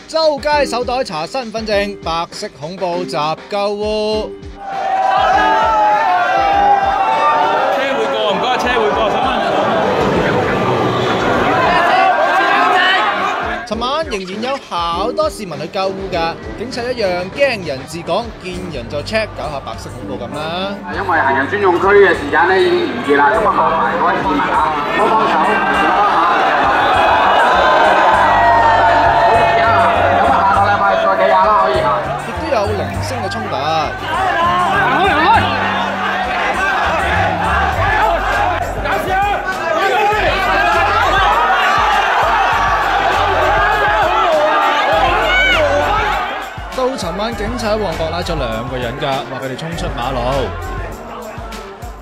周街手袋查身份證，白色恐怖襲救戶。車會過，唔該，車會過，尋晚仍然有好多市民去救護㗎，警察一樣驚人治港，見人就 check， 搞下白色恐怖咁啦。因為行人專用區嘅時間咧已經完結啦，咁啊麻煩各位市民啊，幫幫手，咁啊下個禮拜再幾日啦可以行。亦都有零星嘅衝突。到尋晚，警察喺旺角拉咗2個人㗎，話佢哋衝出馬路。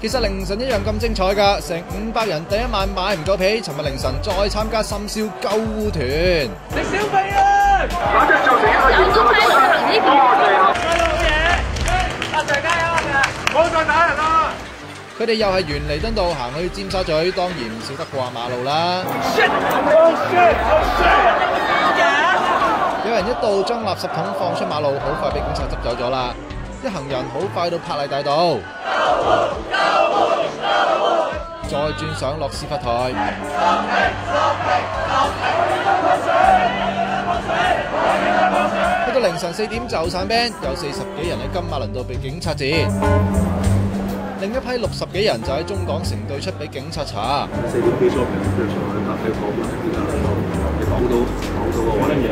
其實凌晨一樣咁精彩㗎，成500人第一晚買唔夠皮，尋日凌晨再參加深宵救護團。食小費啊！簡直造成一個嚴重嘅傷害。大家加油啊！唔好再打人啦！佢哋又係沿彌敦道行去尖沙咀，當然唔少得過馬路啦。有人一度將垃圾桶放出馬路，好快俾警察執走咗啦。一行人好快到柏麗大道，再轉上諾士佛台。去到凌晨4點就散 band，有40幾人喺金馬倫道被警察截。另一批60幾人就喺中港城對出俾警察查。4點幾左右跟住上去搭你講乜你講到個話乜嘢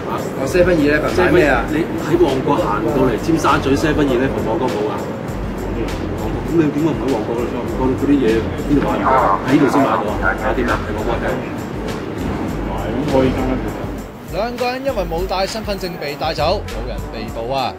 啊？我7-11咧，買咩啊？你喺旺角行到嚟尖沙咀7-11同旺角冇啊？咁你點解唔喺旺角咧？旺角嗰啲嘢邊度買唔到？喺呢度先買到啊？買點啊？你講我聽。2個人因為冇帶身份證被帶走，冇人被捕啊！